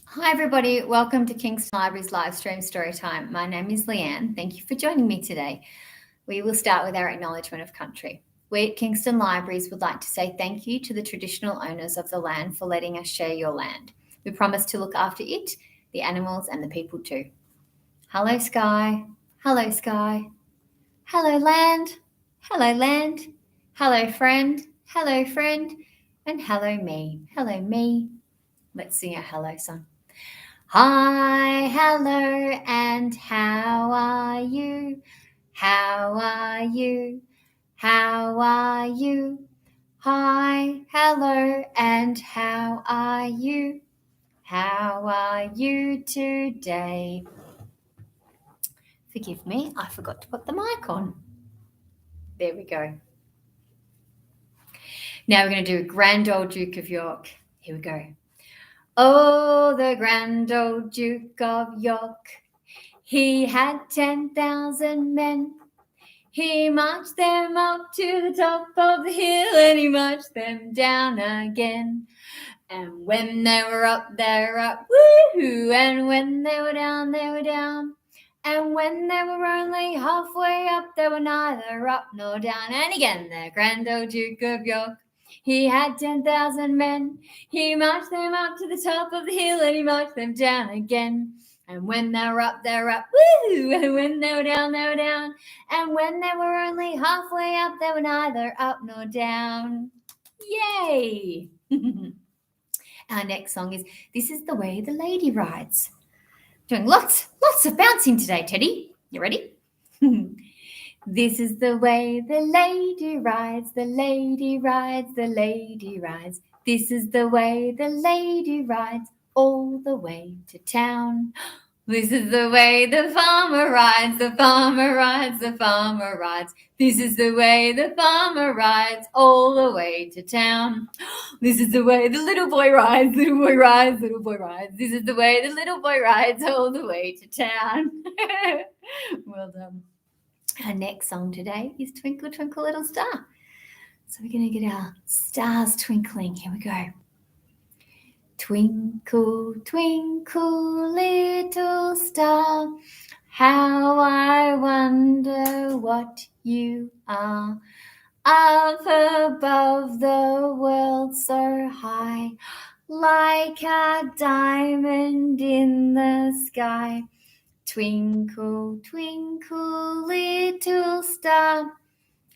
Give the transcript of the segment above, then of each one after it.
Hi everybody, welcome to Kingston Library's live stream Storytime. My name is Leanne. Thank you for joining me today. We will start with our acknowledgement of country. We at Kingston Libraries would like to say thank you to the traditional owners of the land for letting us share your land. We promise to look after it, the animals and the people too. Hello sky, hello sky, hello land, hello land, hello friend, and hello me, hello me. Let's sing a hello song. Hi, hello, and how are you? How are you? How are you? Hi, hello, and how are you? How are you today? Forgive me, I forgot to put the mic on. There we go. Now we're going to do Grand Old Duke of York. Here we go. Oh, the grand old Duke of York, he had 10,000 men. He marched them up to the top of the hill and he marched them down again. And when they were up, they were up, woohoo! And when they were down, they were down. And when they were only halfway up, they were neither up nor down. And again, the grand old Duke of York, he had 10,000 men. He marched them up to the top of the hill and he marched them down again. And when they were up, woo! And when they were down, they were down. And when they were only halfway up, they were neither up nor down. Yay! Our next song is This Is the Way the Lady Rides. Doing lots of bouncing today, Teddy. You ready? This is the way the lady rides, the lady rides, the lady rides. This is the way the lady rides all the way to town. This is the way the farmer rides, the farmer rides, the farmer rides. This is the way the farmer rides all the way to town. This is the way the little boy rides, little boy rides, little boy rides. This is the way the little boy rides all the way to town. Well done. Our next song today is Twinkle, Twinkle, Little Star. So we're going to get our stars twinkling. Here we go. Twinkle, twinkle, little star, how I wonder what you are. Up above the world so high, like a diamond in the sky. Twinkle, twinkle, little star,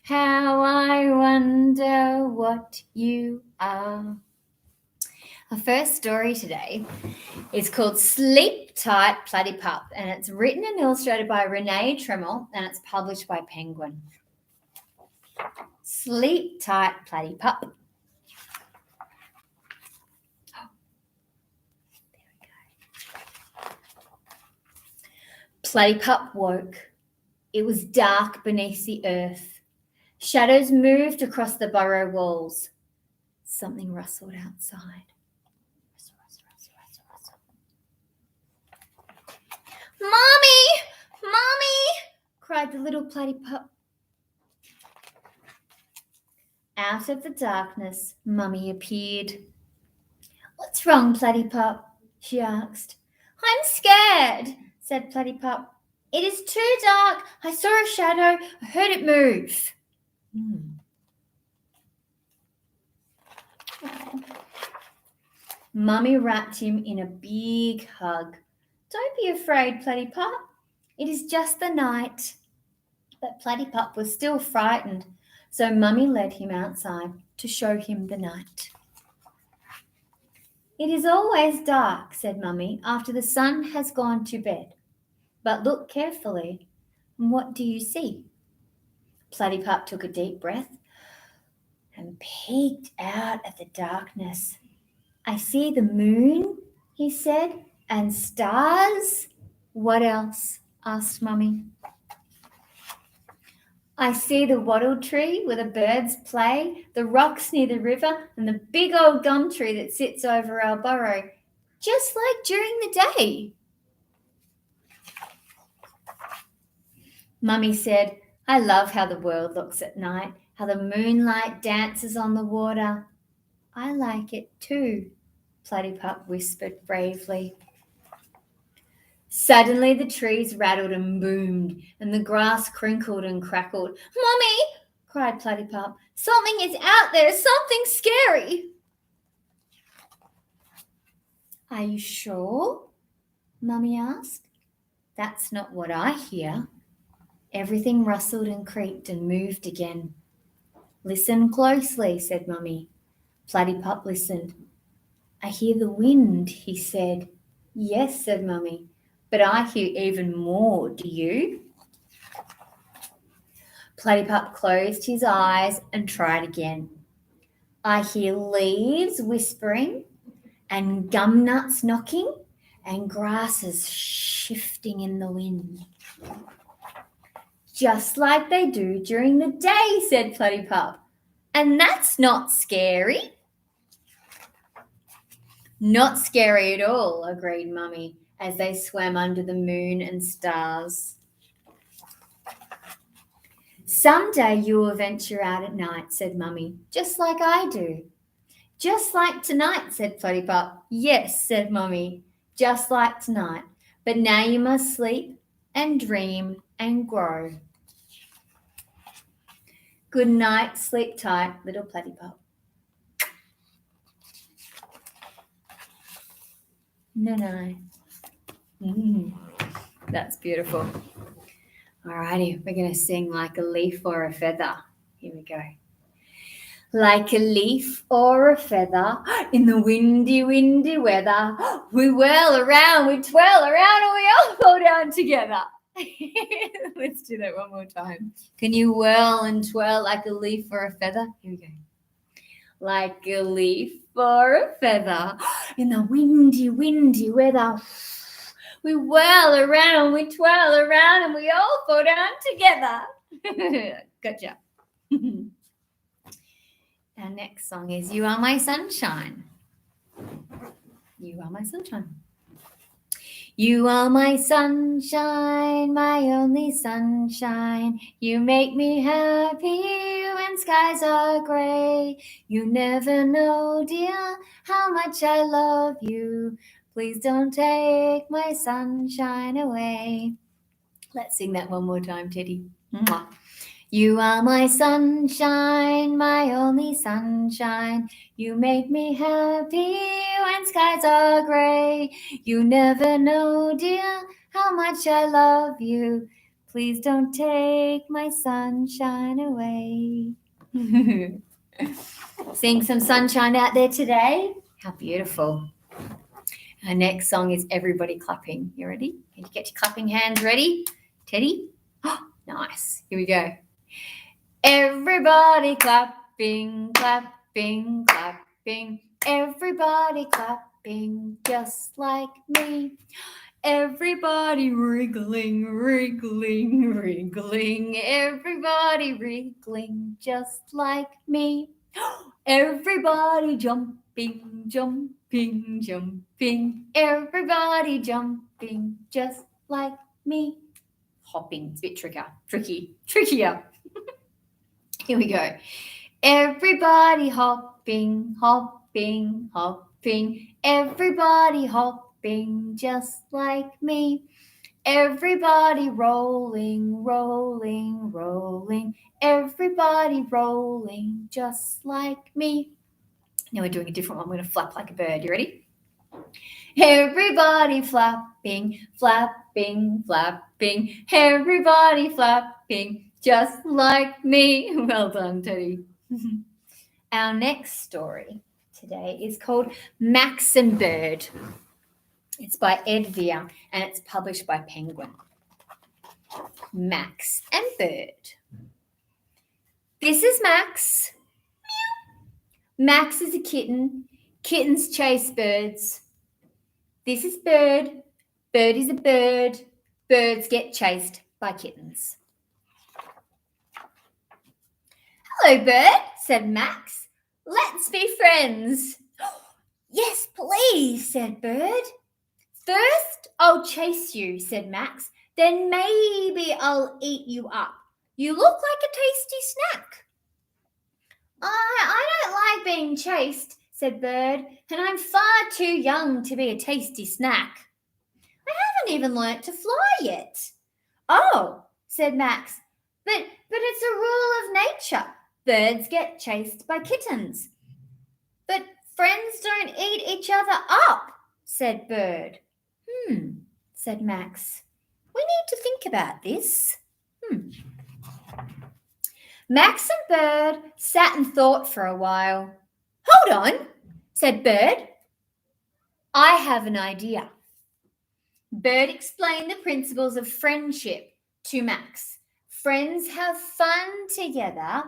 how I wonder what you are. Our first story today is called Sleep Tight, Platypup, and it's written and illustrated by Renee, Treml, and it's published by Penguin. Sleep Tight, Platypup. Platypup woke. It was dark beneath the earth. Shadows moved across the burrow walls. Something rustled outside. Mommy! Mommy! Cried the little Platypup. Out of the darkness, Mummy appeared. What's wrong, Platypup? She asked. I'm scared, said Platypup. It is too dark. I saw a shadow. I heard it move. Mummy wrapped him in a big hug. Don't be afraid, Platypup. It is just the night. But Platypup was still frightened, so Mummy led him outside to show him the night. It is always dark, said Mummy, after the sun has gone to bed. But look carefully. What do you see? Platypup took a deep breath and peeked out at the darkness. I see the moon, he said, and stars. What else? Asked Mummy. I see the wattle tree where the birds play, the rocks near the river, and the big old gum tree that sits over our burrow, just like during the day. Mummy said, I love how the world looks at night, how the moonlight dances on the water. I like it too, Platypup whispered bravely. Suddenly the trees rattled and boomed, and the grass crinkled and crackled. "Mummy!" cried Platypup. "Something is out there, something scary." "Are you sure?" Mummy asked. "That's not what I hear." Everything rustled and creaked and moved again. "Listen closely," said Mummy. Platypup listened. "I hear the wind," he said. "Yes," said Mummy, "but I hear even more. Do you?" Platypup closed his eyes and tried again. "I hear leaves whispering and gum nuts knocking and grasses shifting in the wind." "Just like they do during the day," said Platypup. "And that's not scary." "Not scary at all," agreed Mummy, as they swam under the moon and stars. "Someday you will venture out at night," said Mummy, "just like I do." "Just like tonight," said Platypup. "Yes," said Mummy, "just like tonight. But now you must sleep and dream and grow." Good night, sleep tight, little Platypup. No. That's beautiful. Alrighty, we're going to sing Like a Leaf or a Feather. Here we go. Like a leaf or a feather in the windy, windy weather, we whirl around, we twirl around, and we all fall down together. Let's do that one more time. Can you whirl and twirl like a leaf or a feather? Here we go. Like a leaf or a feather in the windy, windy weather, we whirl around, we twirl around, and we all fall down together. Gotcha. Our next song is You Are My Sunshine. You are my sunshine. You are my sunshine, my only sunshine. You make me happy when skies are gray. You never know, dear, how much I love you. Please don't take my sunshine away. Let's sing that one more time, Teddy. Mwah. You are my sunshine, my only sunshine. You make me happy when skies are gray. You never know, dear, how much I love you. Please don't take my sunshine away. Seeing some sunshine out there today? How beautiful. Our next song is Everybody Clapping. You ready? Can you get your clapping hands ready? Teddy? Oh, nice. Here we go. Everybody clapping, clapping, clapping. Everybody clapping just like me. Everybody wriggling, wriggling, wriggling. Everybody wriggling just like me. Everybody jumping, jumping, jumping. Everybody jumping just like me. Hopping, it's a bit trickier. Here we go. Everybody hopping, hopping, hopping. Everybody hopping just like me. Everybody rolling, rolling, rolling. Everybody rolling just like me. Now we're doing a different one. We're going to flap like a bird. You ready? Everybody flapping, flapping, flapping. Everybody flapping just like me. Well done, Teddy. Our next story today is called Max and Bird. It's by Ed Vere and it's published by Penguin. Max and Bird. This is Max. Meow. Max is a kitten. Kittens chase birds. This is Bird. Bird is a bird. Birds get chased by kittens. Hello, Bird, said Max. Let's be friends. Yes, please, said Bird. First, I'll chase you, said Max. Then maybe I'll eat you up. You look like a tasty snack. I don't like being chased, said Bird, and I'm far too young to be a tasty snack. I haven't even learnt to fly yet. Oh, said Max, but it's a rule of nature. Birds get chased by kittens. But friends don't eat each other up, said Bird. Said Max. We need to think about this. Max and Bird sat and thought for a while. Hold on, said Bird. I have an idea. Bird explained the principles of friendship to Max. Friends have fun together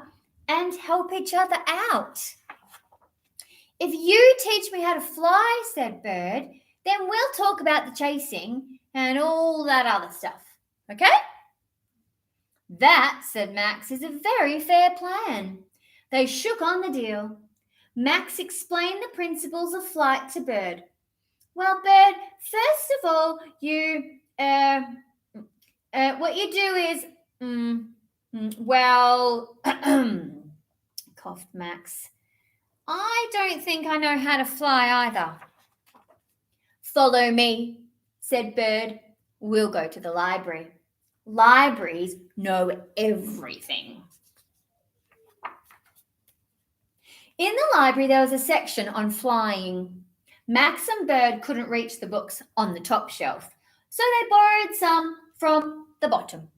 and help each other out. If you teach me how to fly, said Bird, then we'll talk about the chasing and all that other stuff. Okay? That, said Max, is a very fair plan. They shook on the deal. Max explained the principles of flight to Bird. Well, Bird, first of all, what you do is, coughed Max. I don't think I know how to fly either. Follow me, said Bird. We'll go to the library. Libraries know everything. In the library, there was a section on flying. Max and Bird couldn't reach the books on the top shelf, so they borrowed some from the bottom.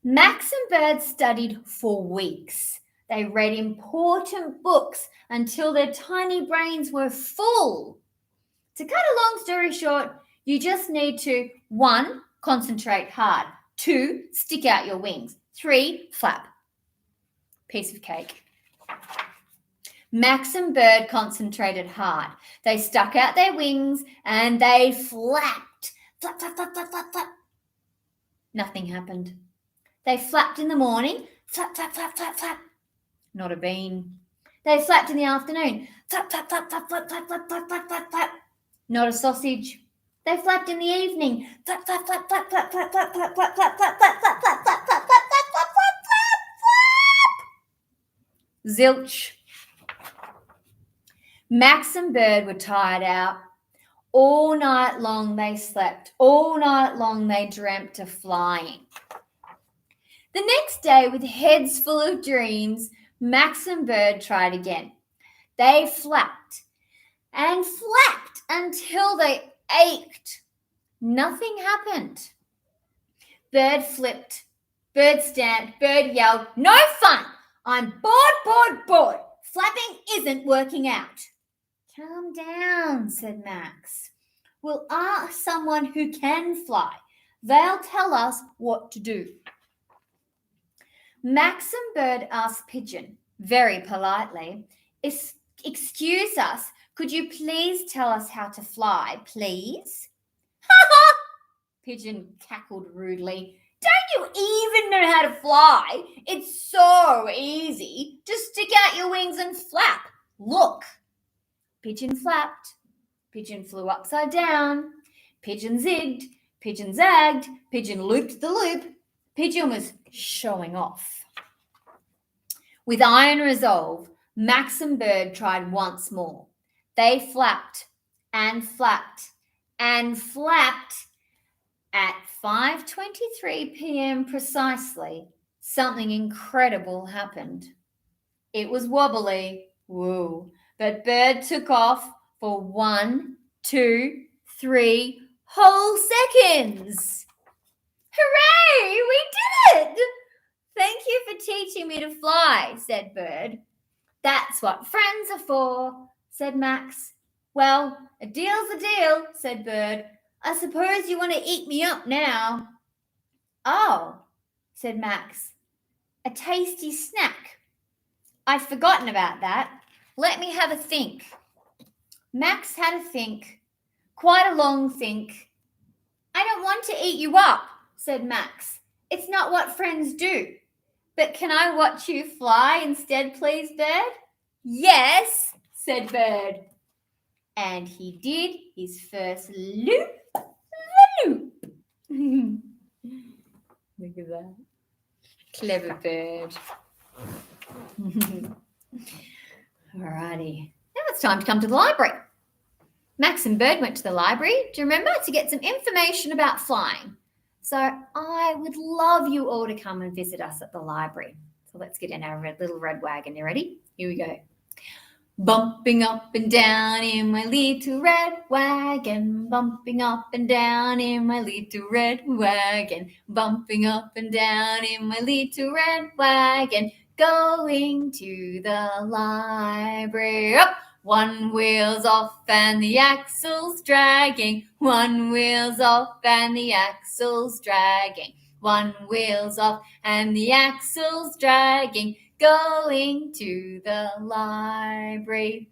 Max and Bird studied for weeks. They read important books until their tiny brains were full. To cut a long story short, you just need to 1. Concentrate hard. 2. Stick out your wings. 3. Flap. Piece of cake. Max and Bird concentrated hard. They stuck out their wings and they flapped. Flap, flap, flap, flap, flap, flap. Nothing happened. They flapped in the morning. Flap, flap, flap, flap, flap. Not a bean. They flapped in the afternoon. Flap, flap, flap, flap, flap, flap, flap, flap, flap, flap, flap. Not a sausage. They flapped in the evening. Flap, flap, flap, flap, flap, flap, flap, flap, flap, flap, flap, flap, flap, flap, flap, flap, flap, flap, flap, flap. Zilch. Max and Bird were tired out. All night long they slept. All night long they dreamt of flying. The next day, with heads full of dreams, Max and Bird tried again. They flapped and flapped until they ached. Nothing happened. Bird flipped. Bird stamped. Bird yelled, "No fun! I'm bored, bored, bored. Flapping isn't working out." Calm down, said Max. We'll ask someone who can fly. They'll tell us what to do. Max and Bird asked Pigeon, very politely, "Excuse us, could you please tell us how to fly, please?" "Ha ha!" Pigeon cackled rudely. "Don't you even know how to fly? It's so easy. Just stick out your wings and flap. Look." Pigeon flapped. Pigeon flew upside down. Pigeon zigged. Pigeon zagged. Pigeon looped the loop. Pigeon was showing off. With iron resolve, Max and Bird tried once more. They flapped and flapped and flapped. At 5:23 p.m. precisely, something incredible happened. It was wobbly, woo, but Bird took off for 1, 2, 3 whole seconds. Hooray! We did it! "Thank you for teaching me to fly," said Bird. "That's what friends are for," said Max. "Well, a deal's a deal," said Bird. "I suppose you want to eat me up now." "Oh," said Max. "A tasty snack. I'd forgotten about that. Let me have a think." Max had a think, quite a long think. "I don't want to eat you up," said Max. "It's not what friends do. But can I watch you fly instead, please, Bird?" "Yes," said Bird. And he did his first loop. Look at that. Clever Bird. Alrighty. Now it's time to come to the library. Max and Bird went to the library, do you remember, to get some information about flying. So I would love you all to come and visit us at the library. So let's get in our little red wagon. You ready? Here we go. Bumping up and down in my little red wagon, bumping up and down in my little red wagon, bumping up and down in my little red wagon, going to the library. Up! One wheel's off and the axle's dragging, one wheel's off and the axle's dragging, one wheel's off and the axle's dragging, going to the library.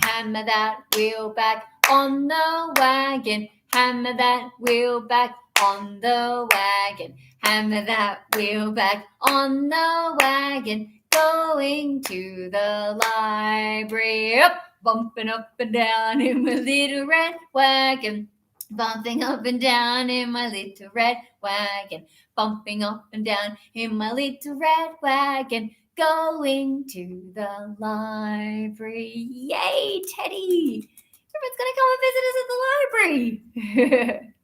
Hammer that wheel back on the wagon, hammer that wheel back on the wagon, hammer that wheel back on the wagon, going to the library. Up! Bumping up and down in my little red wagon, bumping up and down in my little red wagon, bumping up and down in my little red wagon, going to the library. Yay, Teddy! Everyone's going to come and visit us at the library.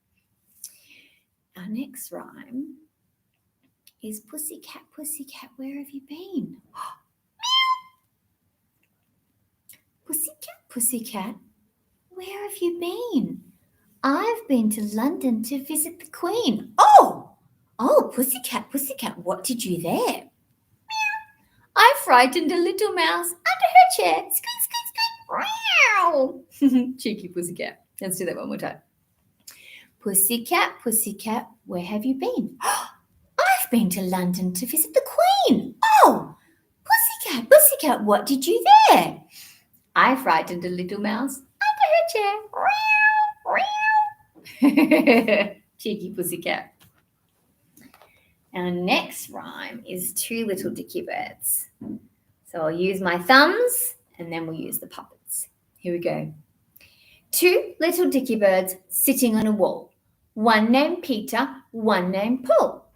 Our next rhyme is Pussycat, Pussycat, where have you been? Pussycat, Pussycat, where have you been? I've been to London to visit the Queen. Oh, Pussycat, Pussycat, what did you there? Meow. I frightened a little mouse under her chair. Squeak, squeak, squeak, meow. Cheeky Pussycat. Let's do that one more time. Pussycat, Pussycat, where have you been? I've been to London to visit the Queen. Oh, Pussycat, Pussycat, what did you there? I frightened a little mouse under her chair. Cheeky Pussycat. Our next rhyme is Two Little Dicky Birds. So I'll use my thumbs and then we'll use the puppets. Here we go. Two little dicky birds sitting on a wall. One named Peter, one named Paul.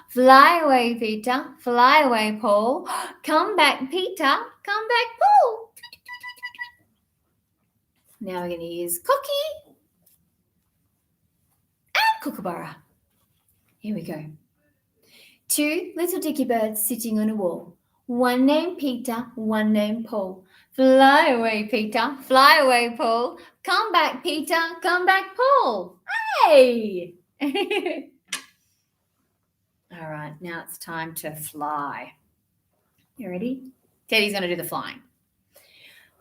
Fly away, Peter, fly away, Paul. Come back, Peter, come back, Paul. Now we're going to use Cocky and Kookaburra. Here we go. Two little dicky birds sitting on a wall. One named Peter, one named Paul. Fly away, Peter, fly away, Paul. Come back, Peter, come back, Paul. Hey! All right, now it's time to fly. You ready? Teddy's going to do the flying.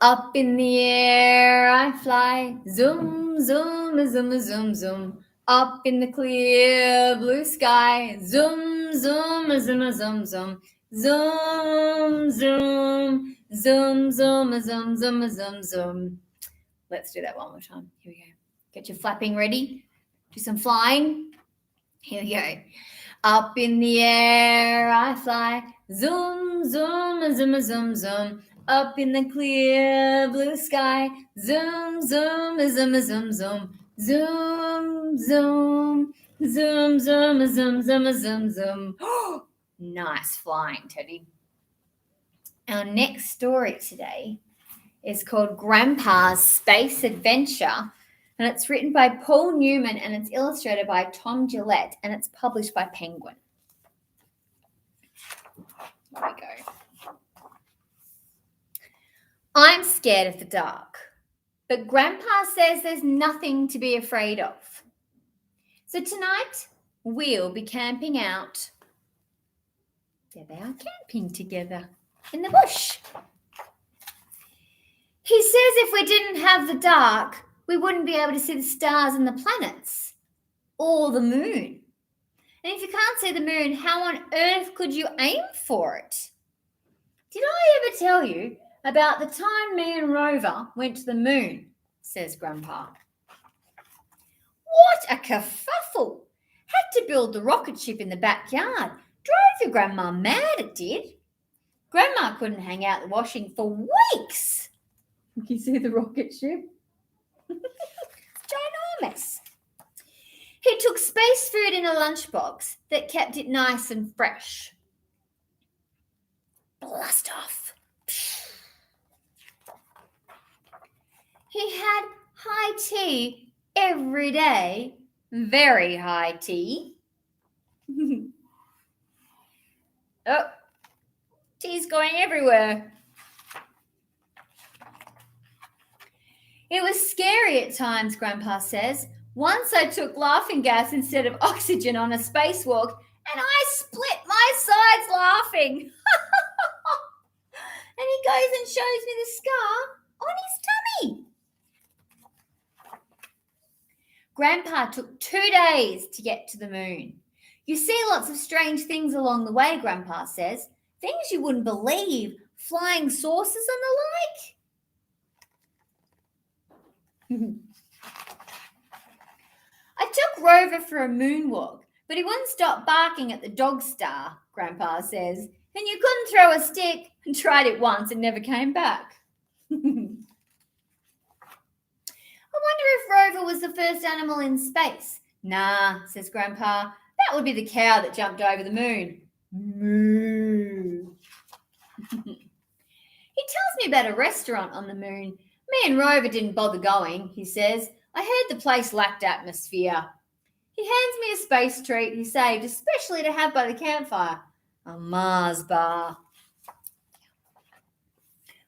Up in the air I fly, zoom, zoom, zoom, zoom, zoom. Up in the clear blue sky, zoom, zoom, zoom, zoom, zoom. Zoom, zoom, zoom, zoom, zoom, zoom, zoom, zoom. Let's do that one more time. Here we go. Get your flapping ready. Do some flying. Here we go. Up in the air I fly, zoom, zoom, zoom, zoom, zoom. Up in the clear blue sky, zoom, zoom, zoom, zoom, zoom. Zoom, zoom, zoom, zoom, zoom, zoom, zoom, zoom. Nice flying, Teddy. Our next story today is called Grandpa's Space Adventure, and it's written by Paul Newman and it's illustrated by Tom Jellett, and it's published by Penguin. There we go. I'm scared of the dark, but Grandpa says there's nothing to be afraid of. So tonight, we'll be camping out. There they are, camping together in the bush. He says if we didn't have the dark, we wouldn't be able to see the stars and the planets or the moon. And if you can't see the moon, how on earth could you aim for it? Did I ever tell you about the time me and Rover went to the moon, says Grandpa. What a kerfuffle. Had to build the rocket ship in the backyard. Drove your grandma mad, it did. Grandma couldn't hang out the washing for weeks. You can see the rocket ship. It's ginormous. He took space food in a lunchbox that kept it nice and fresh. Blast off. He had high tea every day, very high tea. Oh, tea's going everywhere. It was scary at times, Grandpa says. Once I took laughing gas instead of oxygen on a spacewalk, and I split my sides laughing. And he goes and shows me the scar on his tummy. Grandpa took 2 days to get to the moon. You see lots of strange things along the way, Grandpa says. Things you wouldn't believe, flying saucers and the like. I took Rover for a moonwalk, but he wouldn't stop barking at the dog star, Grandpa says. And you couldn't throw a stick and tried it once and never came back. I wonder if Rover was the first animal in space. Nah, says Grandpa. That would be the cow that jumped over the moon. Moo. He tells me about a restaurant on the moon. Me and Rover didn't bother going, he says. I heard the place lacked atmosphere. He hands me a space treat he saved especially to have by the campfire. A Mars bar.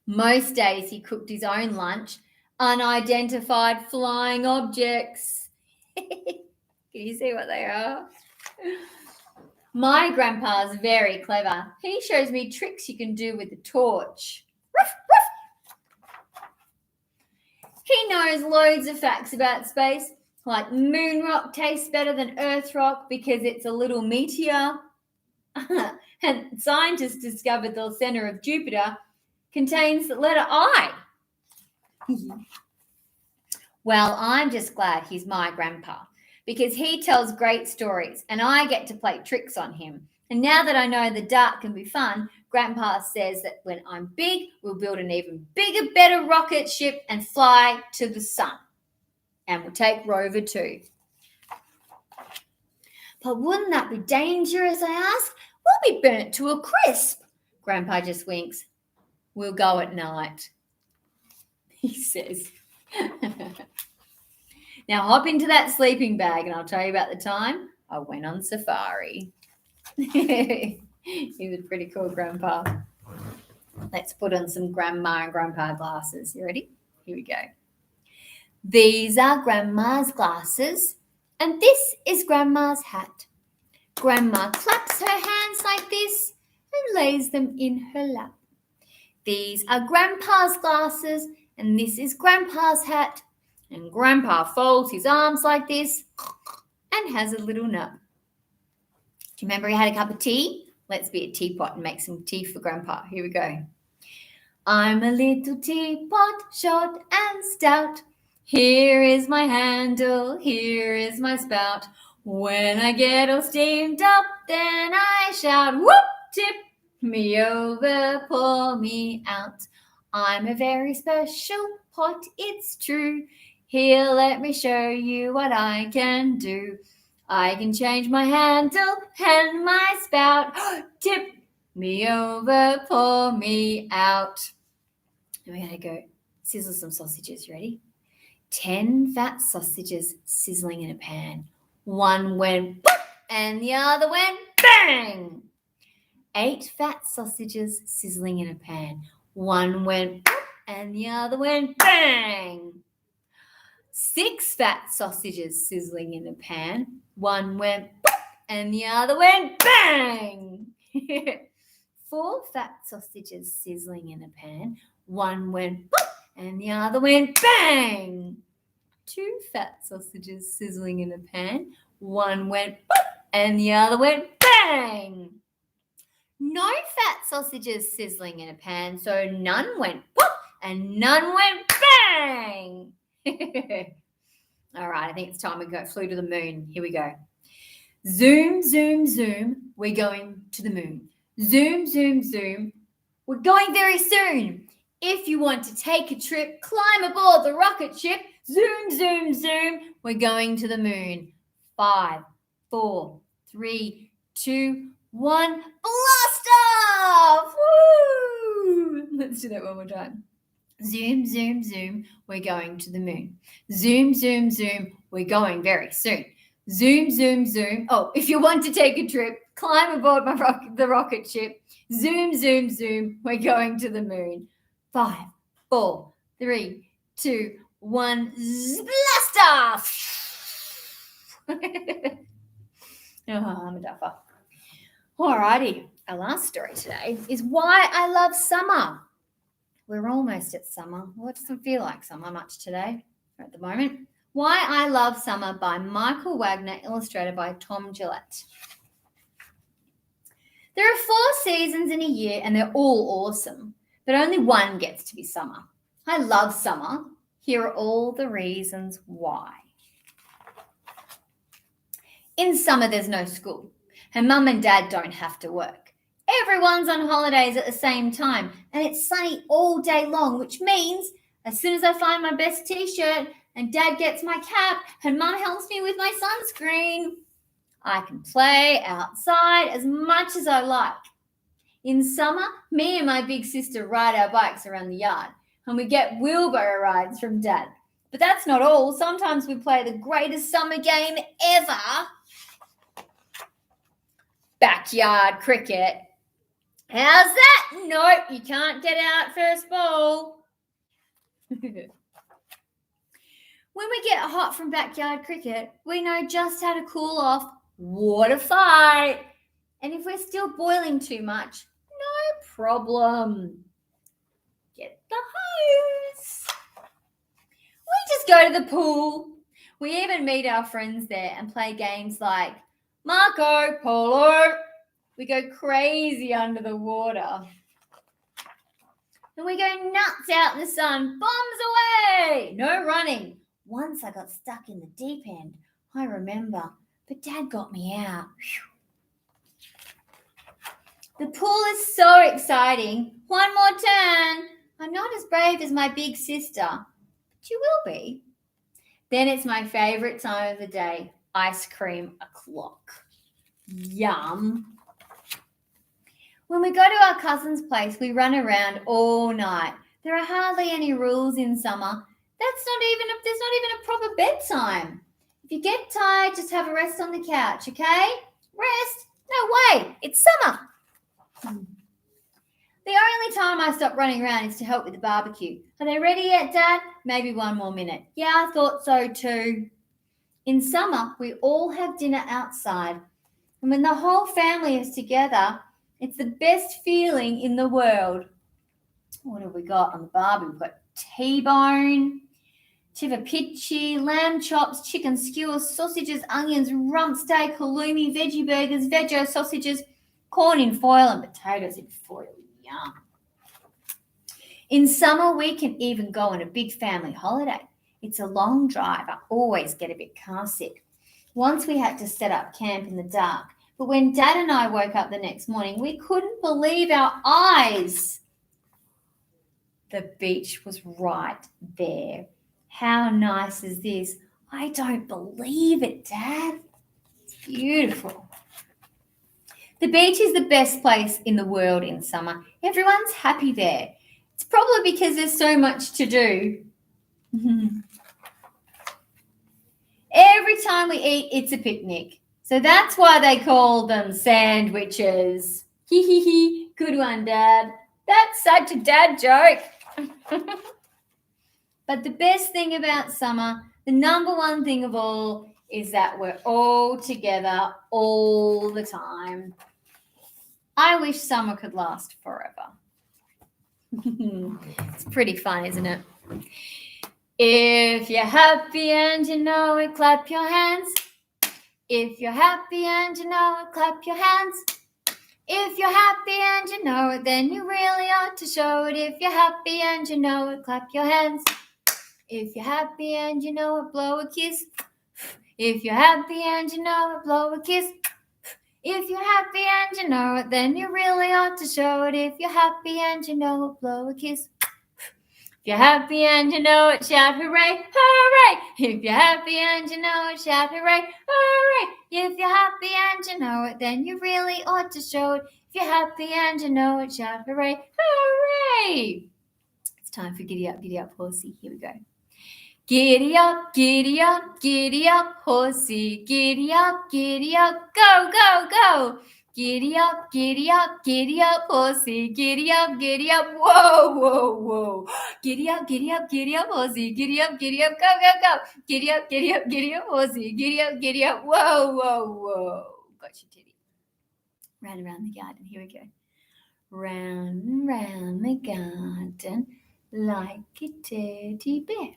Most days he cooked his own lunch. Unidentified flying objects. Can you see what they are? My grandpa's very clever. He shows me tricks you can do with the torch. Ruff, ruff. He knows loads of facts about space, like moon rock tastes better than Earth rock because it's a little meteor. And scientists discovered the center of Jupiter contains the letter I. Well, I'm just glad he's my grandpa because he tells great stories and I get to play tricks on him. And now that I know the dark can be fun, Grandpa says that when I'm big, we'll build an even bigger, better rocket ship and fly to the sun. And we'll take Rover too. But wouldn't that be dangerous, I ask? We'll be burnt to a crisp. Grandpa just winks. We'll go at night, he says. Now hop into that sleeping bag and I'll tell you about the time I went on safari. He's a pretty cool grandpa. Let's put on some grandma and grandpa glasses. You ready? Here we go. These are grandma's glasses and this is grandma's hat. Grandma claps her hands like this and lays them in her lap. These are grandpa's glasses and this is grandpa's hat. And grandpa folds his arms like this and has a little nap. Do you remember he had a cup of tea? Let's be a teapot and make some tea for grandpa. Here we go. I'm a little teapot, short and stout. Here is my handle, here is my spout. When I get all steamed up, then I shout, whoop, tip me over, pour me out. I'm a very special pot, it's true. Here, let me show you what I can do. I can change my handle and my spout. Tip me over, pour me out. And we're going to go sizzle some sausages. You ready? 10 fat sausages sizzling in a pan. One went boop and the other went bang. 8 fat sausages sizzling in a pan. One went boop and the other went bang. 6 fat sausages sizzling in a pan. One went boop and the other went bang. 4 fat sausages sizzling in a pan. One went boop and the other went bang. 2 fat sausages sizzling in a pan. One went boop and the other went bang. No fat sausages sizzling in a pan, so none went boop and none went bang. All right, I think it's time we flew to the moon. Here we go. Zoom, zoom, zoom, we're going to the moon. Zoom, zoom, zoom, we're going very soon. If you want to take a trip, climb aboard the rocket ship. Zoom, zoom, zoom, we're going to the moon. 5, 4, 3, 2, 1, blast off! Woo! Let's do that one more time. Zoom, zoom, zoom, we're going to the moon. Zoom, zoom, zoom, we're going very soon. Zoom, zoom, zoom. Oh, if you want to take a trip, climb aboard the rocket ship. Zoom, zoom, zoom, we're going to the moon. 5, 4, 3, 2, 1, blast off! I'm a duffer. Alrighty, our last story today is why I love summer. We're almost at summer. Well, it doesn't feel like summer much today or at the moment. Why I Love Summer by Michael Wagner, illustrated by Tom Jellett. There are 4 seasons in a year and they're all awesome, but only one gets to be summer. I love summer. Here are all the reasons why. In summer, there's no school, and Mum and Dad don't have to work. Everyone's on holidays at the same time, and it's sunny all day long, which means as soon as I find my best t-shirt and Dad gets my cap and Mum helps me with my sunscreen, I can play outside as much as I like. In summer, me and my big sister ride our bikes around the yard, and we get wheelbarrow rides from Dad. But that's not all. Sometimes we play the greatest summer game ever, backyard cricket. How's that? Nope, you can't get out first ball. When we get hot from backyard cricket, we know just how to cool off. Water fight. And if we're still boiling too much, no problem. Get the hose. We just go to the pool. We even meet our friends there and play games like Marco Polo. We go crazy under the water. And we go nuts out in the sun. Bombs away. No running. Once I got stuck in the deep end, I remember, but Dad got me out. The pool is so exciting. One more turn. I'm not as brave as my big sister, but you will be. Then it's my favorite time of the day, ice cream o'clock. Yum. When we go to our cousin's place, we run around all night. There are hardly any rules in summer. There's not even a proper bedtime. If you get tired, just have a rest on the couch, okay? Rest? No way, it's summer. The only time I stop running around is to help with the barbecue. Are they ready yet, Dad? Maybe one more minute. Yeah, I thought so too. In summer, we all have dinner outside. And when the whole family is together, it's the best feeling in the world. What have we got on the barbie? We've got T-bone, tivapitchi, lamb chops, chicken skewers, sausages, onions, rump steak, halloumi, veggie burgers, veggie sausages, corn in foil and potatoes in foil. Yum. In summer, we can even go on a big family holiday. It's a long drive. I always get a bit car sick. Once we had to set up camp in the dark, but when Dad and I woke up the next morning, we couldn't believe our eyes. The beach was right there. How nice is this? I don't believe it, Dad. It's beautiful. The beach is the best place in the world in summer. Everyone's happy there. It's probably because there's so much to do. Every time we eat, it's a picnic. So that's why they call them sandwiches. Hee hee hee. Good one, Dad. That's such a dad joke. But the best thing about summer, the number one thing of all, is that we're all together all the time. I wish summer could last forever. It's pretty fun, isn't it? If you're happy and you know it, clap your hands. If you're happy and you know it, clap your hands. If you're happy and you know it, then you really ought to show it. If you're happy and you know it, clap your hands. If you're happy and you know it, blow a kiss. If you're happy and you know it, blow a kiss. If you're happy and you know it, then you really ought to show it. If you're happy and you know it, blow a kiss. If you're happy and you know it, shout hooray, hooray. If you're happy and you know it, shout hooray, hooray. If you're happy and you know it, then you really ought to show it. If you're happy and you know it, shout hooray, hooray. It's time for giddy up, horsey. Here we go. Giddy up, horsey. Giddy up, go, go, go. Giddy up, horsey. Giddy up, whoa, whoa, whoa. Giddy up, horsey. Giddy up, go, go, go. Giddy up, horsey. Giddy up, whoa, whoa, whoa. Got you, Teddy. Round around the garden. Here we go. Round and round the garden like a teddy bear.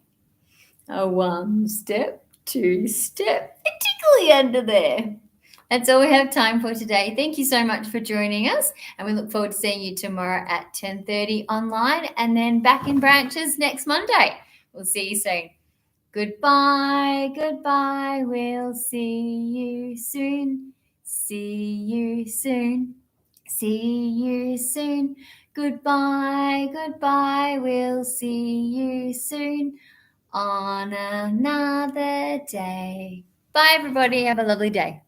A 1 step, 2 step, a tickly under there. That's all we have time for today. Thank you so much for joining us, and we look forward to seeing you tomorrow at 10:30 online and then back in branches next Monday. We'll see you soon. Goodbye, we'll see you soon. See you soon. See you soon. Goodbye, we'll see you soon on another day. Bye, everybody. Have a lovely day.